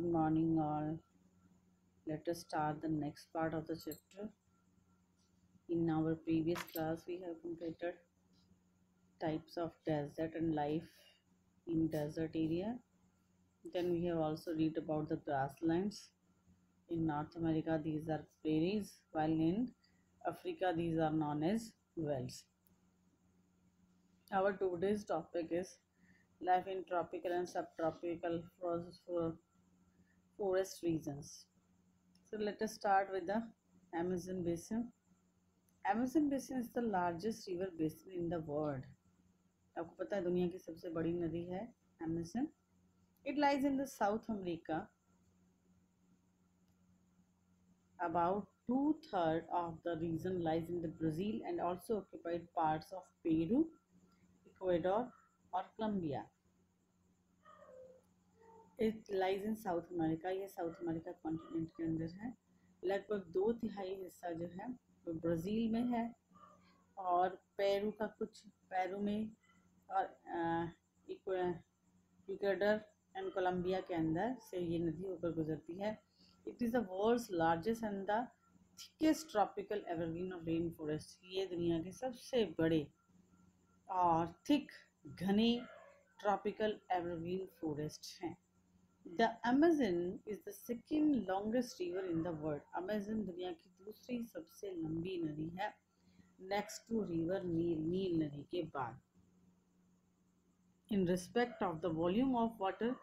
Good morning, all. Let us start the next part of the chapter. In our previous class, we have completed types of desert and life in desert area. Then we have also read about the grasslands. In North America, these are prairies, while in Africa, these are known as wells. Our today's topic is life in tropical and subtropical forest regions. So let us start with the Amazon basin. Amazon basin is the largest river basin in the world. आपको पता है दुनिया की सबसे बड़ी नदी है Amazon. It lies in the South America. About 2/3 of the region lies in the Brazil and also occupied parts of Peru, Ecuador और Colombia. It lies in South America. ये South America कॉन्टिनेंट के अंदर है. लगभग 2/3 हिस्सा जो है वो ब्राज़ील में है और पेरू में और इक्वेडर एंड कोलंबिया के अंदर से ये नदी होकर गुजरती है. It is the world's largest and the thickest tropical evergreen of rain forest. ये दुनिया के सबसे बड़े और थिक घने ट्रॉपिकल एवरग्रीन फॉरेस्ट हैं. The Amazon is the second longest river in the world. Amazon दुनिया की दूसरी सबसे लंबी नदी है, नेक्स्ट टू रिवर नील नदी के बाद. In respect of the volume of water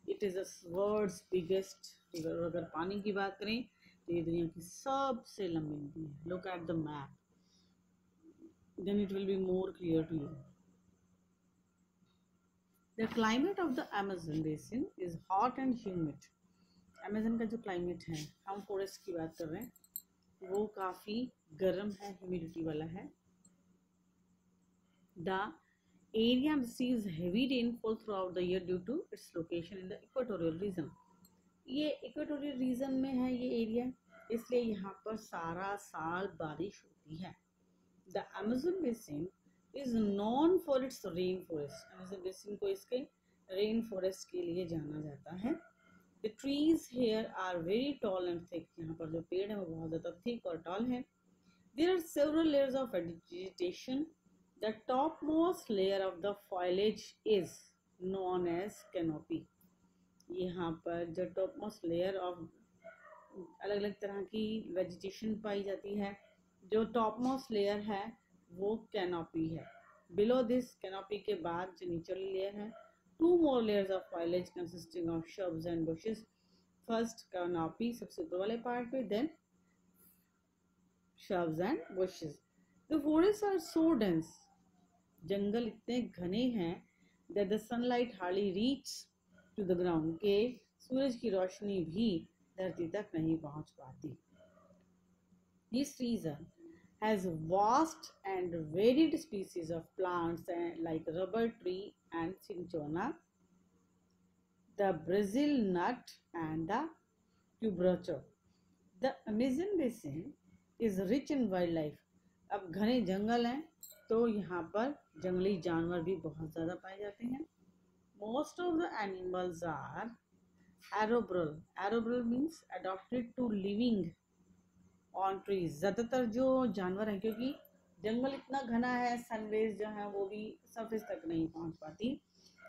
it is the world's biggest river. अगर पानी की बात करें तो ये दुनिया की सबसे लंबी नदी है. Look at the map, then it will be more clear to you. The climate of the Amazon basin is hot and humid. Amazon का जो climate है, हम forest की बात कर रहे हैं, वो काफ़ी गर्म है, humidity वाला है. The area receives heavy rainfall throughout the year due to its location in the equatorial region. ये equatorial region में है ये area, इसलिए यहाँ पर सारा साल बारिश होती है. The Amazon basin is known for its rain forest. Amazon basin को इसके rain forest के लिए जाना जाता है. The trees here are very tall and thick. यहाँ पर जो पेड़ हैं वो बहुत ज़्यादा thick और tall हैं. There are several layers of vegetation. The topmost layer of the foliage is known as canopy. यहाँ पर जो topmost layer of अलग अलग तरह की vegetation पाई जाती है, जो topmost layer है वो कैनोपी है. बिलो दिस कैनोपी के बाद जो नीचली लेयर है, 2 more layers of foliage consisting of shrubs and bushes. First canopy सबसे ऊपर वाले पार्ट पे, then shrubs and bushes. The forests are so dense. जंगल इतने घने हैं that the sunlight hardly reaches to the ground. के सूरज की रोशनी भी धरती तक नहीं पहुंच पाती. This region has vast and varied species of plants like rubber tree and cinchona, the Brazil nut and the cucurbitáceo. The Amazon basin is rich in wildlife. अब घने जंगल हैं तो यहाँ पर जंगली जानवर भी बहुत ज़्यादा पाए जाते हैं. Most of the animals are arboreal. Arboreal means adapted to living on trees. ज़्यादातर जो जानवर हैं, क्योंकि जंगल इतना घना है, सनरेज जो है वो भी सरफेस तक नहीं पहुंच पाती,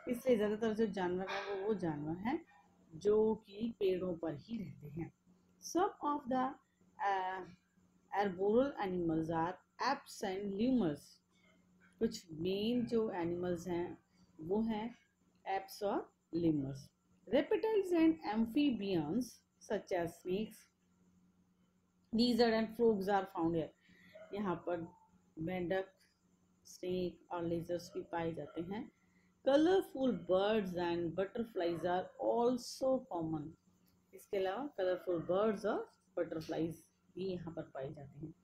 इसलिए ज़्यादातर जो जानवर हैं वो जानवर हैं जो कि पेड़ों पर ही रहते हैं. Some of the arboreal animals are apes and lemurs. कुछ मेन जो एनिमल्स हैं वो हैं एप्स और lemurs. Reptiles and amphibians such as snakes, lizard and frogs are found here. यहाँ पर मेंढक, स्नेक और लेजर्स भी पाए जाते हैं. Colourful birds and butterflies are also common. इसके अलावा कलरफुल बर्ड्स और बटरफ्लाइज भी यहाँ पर पाए जाते हैं.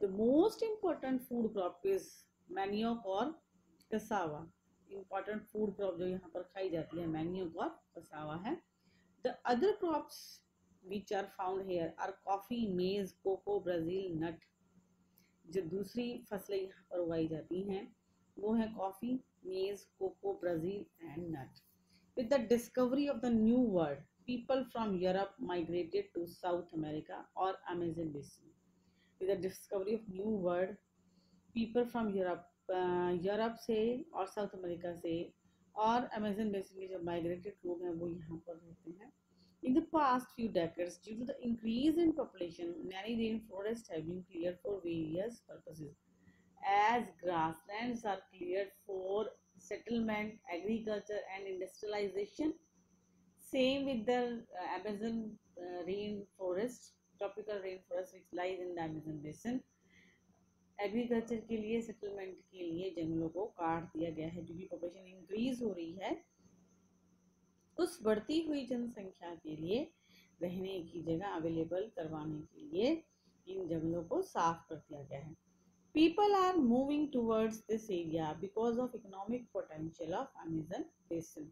The most important food crop is manioc और कसावा. इम्पॉर्टेंट फूड क्रॉप जो यहाँ पर खाई जाती है मैनियोक और कसावा है. The other crops which are found here are coffee, maize, cocoa, Brazil nut. जो दूसरी फसलें यहाँ पर उगाई जाती हैं वो है coffee, maize, cocoa, Brazil and nut. With the discovery of the New World, people from Europe migrated to South America or Amazon basin. With the discovery of new world, people from Europe से और south America से और Amazon basin के जो migrated लोग हैं वो यहाँ पर रहते हैं. In the past few decades, due to the increase in population, many rainforests have been cleared for various purposes. As grasslands are cleared for settlement, agriculture, and industrialization, same with the Amazon rainforest, tropical rainforest which lies in the Amazon basin. Agriculture के लिए, settlement के लिए जंगलों को काट दिया गया है. क्योंकि पॉपुलेशन इंक्रीज हो रही है, उस बढ़ती हुई जनसंख्या के लिए रहने की जगह अवेलेबल करवाने के लिए इन जंगलों को साफ कर दिया गया है. People are moving towards this area because of economic potential of Amazon basin.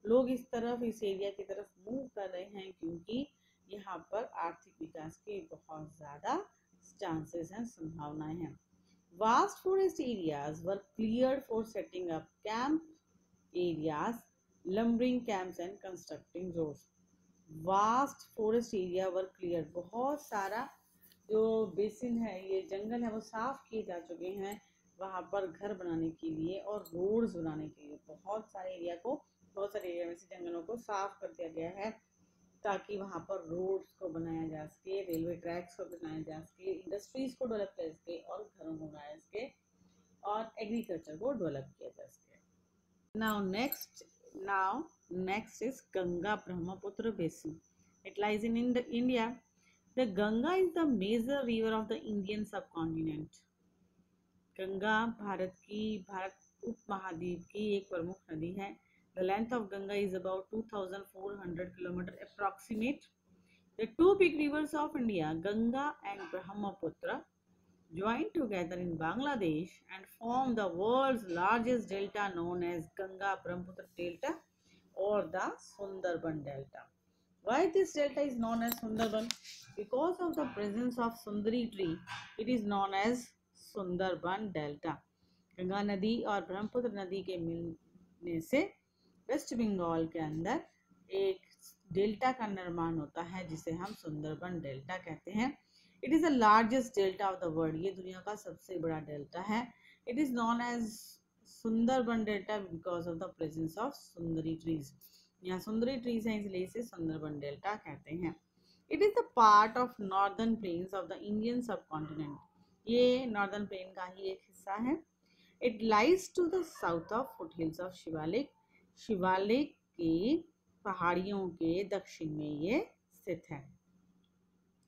लोग इस तरफ, इस एरिया की तरफ मूव कर रहे हैं क्योंकि यहाँ पर आर्थिक विकास के बहुत ज़्यादा चांसेस हैं, संभावनाएं हैं. Vast forest areas were cleared for setting up camp areas, lumbering camps and constructing roads. Vast forest area were cleared. बहुत सारा जो बेसिन है, ये जंगल है, वो साफ किए जा चुके हैं वहाँ पर घर बनाने के लिए और रोड्स बनाने के लिए. बहुत सारे एरिया में से जंगलों को साफ कर दिया गया है ताकि वहाँ पर रोड्स को बनाया जा सके, रेलवे ट्रैक्स को बनाया जा सके, इंडस्ट्रीज को डेवलप किया जा सके और घरों को बनाया जा सके और एग्रीकल्चर को डेवलप किया जा सके. Now next is Ganga Brahmaputra basin. It lies in India. The Ganga is the major river of the Indian subcontinent. Ganga Bharat उपमहाद्वीप की एक प्रमुख नदी है. The length of Ganga is about 2,400 km approximate. The two big rivers of India, Ganga and Brahmaputra, join together in Bangladesh and form the world's largest delta known as Ganga-Brahmaputra Delta or the Sundarban Delta. Why this delta is known as Sundarban? Because of the presence of Sundari tree, it is known as Sundarban Delta. Ganga नदी और ब्रह्मपुत्र नदी के मिलने से waste Bengal के अंदर एक delta का निर्माण होता है जिसे हम सुंदरबन डेल्टा कहते हैं. It is the largest delta of the world. ये दुनिया का सबसे बड़ा डेल्टा है. It is known as Sundarban delta because of the presence of sundari trees. यहाँ सुंदरी ट्रीज हैं इसलिए इसे सुंदरबन डेल्टा कहते हैं. It is the part of northern plains of the Indian subcontinent. ये नॉर्दर्न प्लेन का ही एक हिस्सा है. It lies to the south of foothills of Shivalik. Shivalik की पहाड़ियों के दक्षिण में ये स्थित है.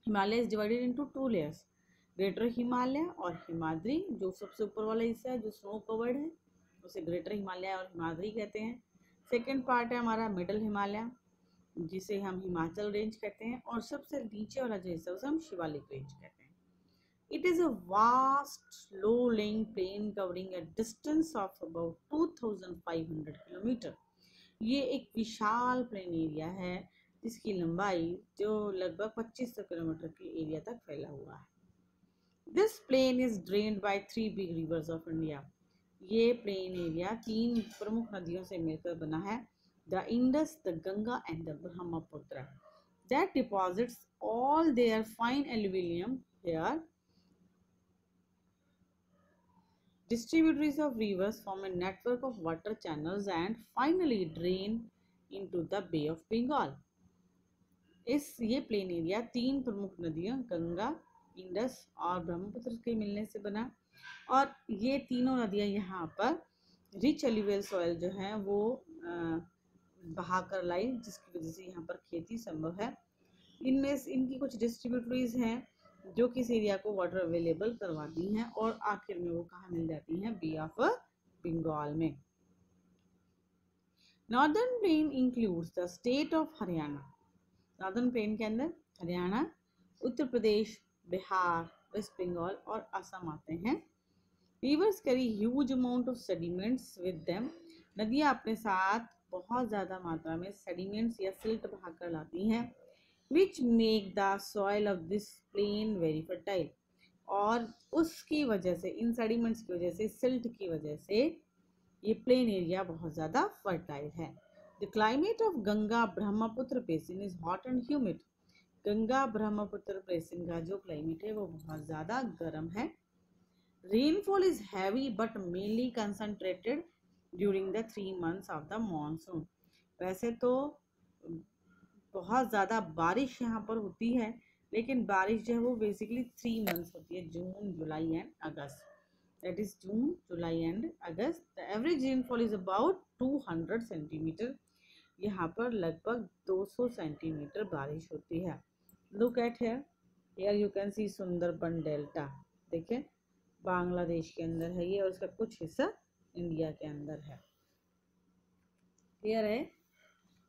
Himalaya is divided into two layers, greater Himalaya और हिमाद्री. जो सबसे ऊपर वाला हिस्सा है जो स्नो कवर्ड है उसे ग्रेटर हिमालय और हिमाद्री कहते हैं. सेकेंड पार्ट है हमारा मिडल हिमालय जिसे हम हिमाचल रेंज कहते हैं और सबसे नीचे वाला जो हिस्सा उसे हम शिवालिक रेंज कहते हैं. It is a vast low lying plain covering a distance of about 2500 kilometre. ये एक विशाल प्लेन एरिया है जिसकी लंबाई जो लगभग 2500 किलोमीटर के एरिया तक फैला हुआ है. This plain is drained by 3 big rivers of India. ये प्लेन एरिया 3 प्रमुख नदियों से मिलकर बना है. The Indus, the Ganga and the Brahmaputra. That deposits all their fine aluminium here. Distributaries of rivers form a network of water channels and finally drain into the Bay of Bengal. ये plain area 3 प्रमुख नदियों Ganga, Indus और ब्रह्मपुत्र के मिलने से बना और ये तीनों नदियाँ यहाँ पर रिच एल्यूवियल सॉइल जो है वो बहाकर लाई जिसकी वजह से यहाँ पर खेती संभव है. इनमें इनकी कुछ डिस्ट्रीब्यूटरीज हैं जो किस एरिया को वाटर अवेलेबल करवाती हैं और आखिर में वो कहाँ मिल जाती हैं, बे ऑफ बंगाल में. Northern plain includes the state of Haryana. Northern plain के अंदर हरियाणा, उत्तर प्रदेश, बिहार, वेस्ट बंगाल और असम आते हैं. Reverse carry huge amount of sediments with them. नदियाँ अपने साथ बहुत ज़्यादा मात्रा में सेडिमेंट्स या सिल्ट बहाकर लाती हैं. which make the soil of this plain very fertile. और उसकी वजह से, इन सेडिमेंट्स की वजह से, सिल्ट की वजह से ये प्लेन एरिया बहुत ज़्यादा फर्टाइल है. The climate of Ganga Brahmaputra basin is hot and humid. Ganga Brahmaputra basin का जो क्लाइमेट है वो बहुत ज़्यादा गर्म है. Rainfall is heavy but mainly concentrated during the 3 months of the monsoon. वैसे तो बहुत ज़्यादा बारिश यहाँ पर होती है, लेकिन बारिश जो है वो बेसिकली 3 मंथ्स होती है, June, July and August. That is June, July and August. The average rainfall is about 200 centimetre. यहाँ पर लगभग 200 सेंटीमीटर बारिश होती है. Look at here. Here you can see Sundarban delta. देखिए बांग्लादेश के अंदर है ये और इसका कुछ हिस्सा इंडिया के अंदर है. क्लियर है.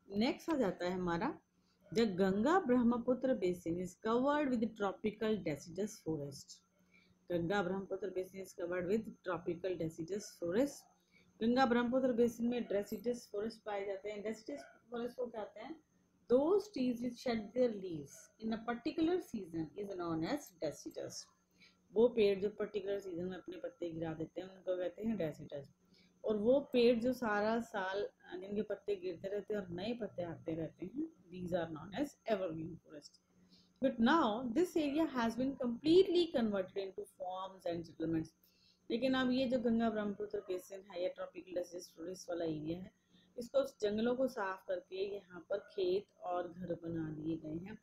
नेक्स्ट आ जाता है हमारा the Ganga Brahmaputra basin is covered with tropical deciduous forest. Ganga Brahmaputra basin is covered with tropical deciduous forest. Ganga Brahmaputra basin में डेसिडस फॉरेस्ट पाए जाते हैं. डेसिडस फॉरेस्ट को कहते हैं those trees which shed their leaves in a particular season is known as deciduous. वो पेड़ जो पर्टिकुलर सीजन में अपने पत्ते गिरा देते हैं उनको कहते हैं डेसिडस. और वो पेड़ जो सारा साल जिनके पत्ते गिरते रहते हैं और नए पत्ते आते रहते हैं, these are known as evergreen forest. But now this area has been completely converted into farms and settlements. लेकिन अब ये जो गंगा ब्रह्मपुत्र बेसिन है, ये ट्रॉपिकल डेसिडस फॉरेस्ट वाला एरिया है, इसको जंगलों को साफ करके यहाँ पर खेत और घर बना दिए गए हैं.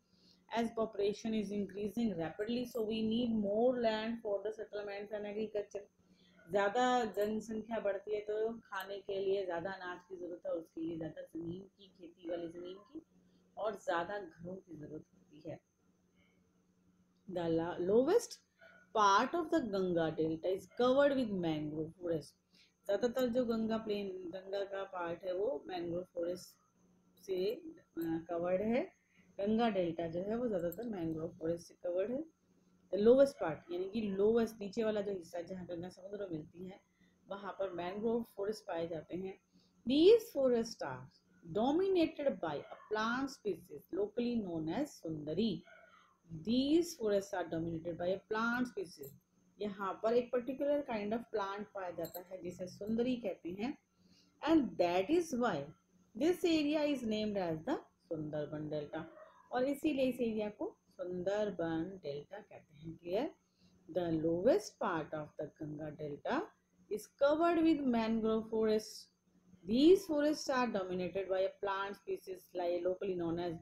As population is increasing rapidly, so we need more land for the settlements and agriculture. ज़्यादा जनसंख्या बढ़ती है तो खाने के लिए ज़्यादा अनाज की ज़रूरत है, उसके लिए ज़्यादा ज़मीन की, खेती वाली ज़मीन की, और ज़्यादा घरों की ज़रूरत होती है. The lowest part of the Ganga Delta is covered with mangrove forest. ज़्यादातर जो गंगा का पार्ट है वो मैंग्रोव फॉरेस्ट से कवर्ड है. गंगा डेल्टा जो है वो ज़्यादातर मैंग्रोव फॉरेस्ट से कवर्ड है. द लोवेस्ट पार्ट यानी कि लोवेस्ट नीचे वाला जो हिस्सा जहाँ गंगा समुद्र में मिलती है वहाँ पर मैंग्रोव फॉरेस्ट पाए जाते हैं. These forest are dominated by a plant species locally known as Sundari. These forest are dominated by a plant species. यहाँ पर एक पर्टिकुलर काइंड ऑफ प्लांट पाया जाता है जिसे सुंदरी कहते हैं. And that is why this area is named as the Sundarban delta. और इसीलिए इस एरिया को सुंदरबन डेल्टा कहते हैं. Clear. The lowest part of the Ganga delta is covered with mangrove forest. These forest are dominated by a plant species like locally known as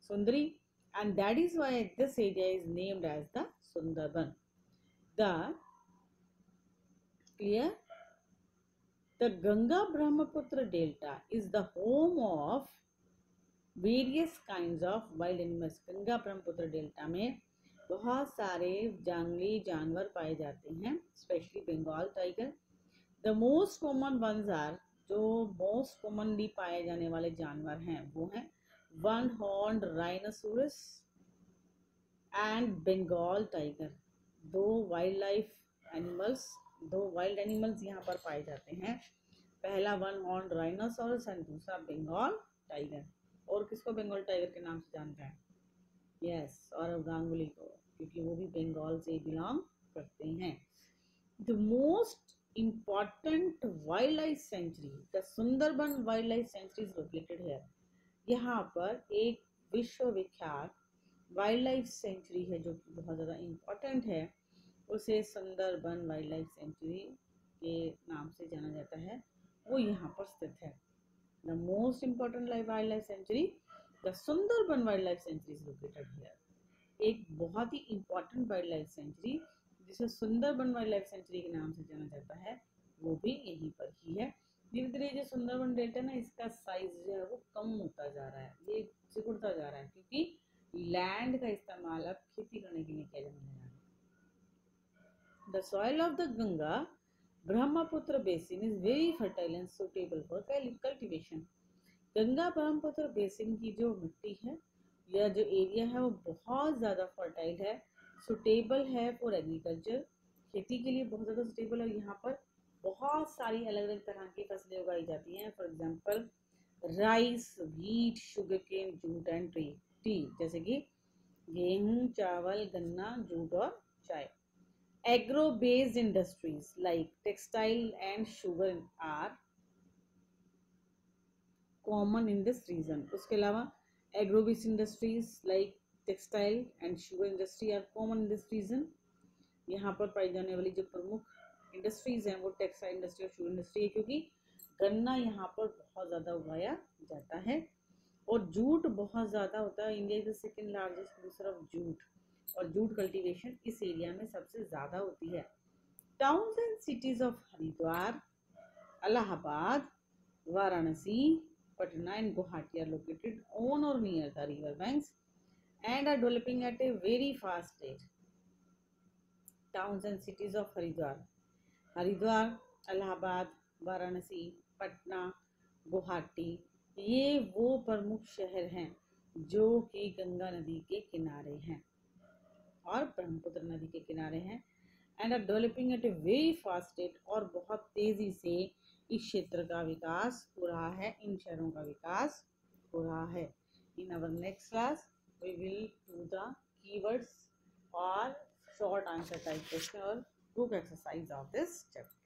sundari, and that is why this area is named as the Sundarban. The Ganga Brahmaputra Delta is the home of various kinds of wild animals. Ganga Brahmaputra delta में बहुत सारे जंगली जानवर पाए जाते हैं, specially Bengal tiger. The most common ones are, जो most commonly पाए जाने वाले जानवर हैं वो हैं one horned rhinoceros and Bengal tiger. दो वाइल्ड एनिमल्स यहाँ पर पाए जाते हैं. पहला वन हॉर्न राइनोसोरस एंड दूसरा बंगाल टाइगर. और किसको बंगाल टाइगर के नाम से जानते हैं? यस, सौरव गांगुली को, क्योंकि वो भी बंगाल से बिलोंग करते हैं. The most important wild life sanctuary, the Sundarban wild life sanctuary is located here. यहाँ पर एक विश्वविख्यात वाइल्ड लाइफ सेंचुरी है जो कि बहुत ज़्यादा इम्पॉर्टेंट है. उसे सुंदरबन वाइल्ड लाइफ सेंचुरी के नाम से जाना जाता है. वो यहाँ पर स्थित है. The most important wild life sanctuary, the Sundarban wild life sanctuary is located here. एक बहुत ही इम्पॉर्टेंट वाइल्ड लाइफ सेंचुरी जिसे सुंदरबन वाइल्ड लाइफ सेंचुरी के नाम से जाना जाता है वो भी यहीं पर ही है. धीरे धीरे जो सुंदरबन डेल्टा ना, इसका साइज जो है वो कम होता जा रहा है, ये सिकुड़ता जा रहा है, क्योंकि लैंड का इस्तेमाल अब खेती करने के लिए किया जाने लगा है. The soil of the Ganga Brahmaputra basin is very fertile and suitable for cultivation. Ganga Brahmaputra basin की जो मिट्टी है या जो एरिया है वो बहुत ज़्यादा फर्टाइल है, सुटेबल है फॉर एग्रीकल्चर. खेती के लिए बहुत ज़्यादा सुटेबल है. यहाँ पर बहुत सारी अलग अलग तरह की फसलें उगाई जाती हैं. For example rice, wheat, sugarcane, jute and tea, जैसे कि गेहूँ, चावल, गन्ना, जूट और चाय. Agro-based industries like textile and sugar are common in this region. उसके अलावा agro based industries like textile and sugar industry are common in this region. यहाँ पर पाई जाने वाली जो प्रमुख इंडस्ट्रीज हैं वो टेक्सटाइल इंडस्ट्री और शुगर इंडस्ट्री है, क्योंकि गन्ना यहाँ पर बहुत ज़्यादा उगाया जाता है और जूट बहुत ज़्यादा होता है। India is the second largest producer of jute, और जूट कल्टीवेशन इस एरिया में सबसे ज़्यादा होती है। Towns and cities of Haridwar, Allahabad, Varanasi, Patna and Guwahati are located on और near the river banks and are developing at a very fast rate. Towns and cities of Haridwar, Allahabad, Varanasi, Patna, Guwahati, ये वो प्रमुख शहर हैं जो कि गंगा नदी के किनारे हैं और ब्रह्मपुत्र नदी के किनारे हैं, and are developing at a very fast rate, और बहुत तेज़ी से इस क्षेत्र का विकास हो रहा है, इन शहरों का विकास हो रहा है। In our next class we will do the keywords or short answer type question or book exercise of this chapter.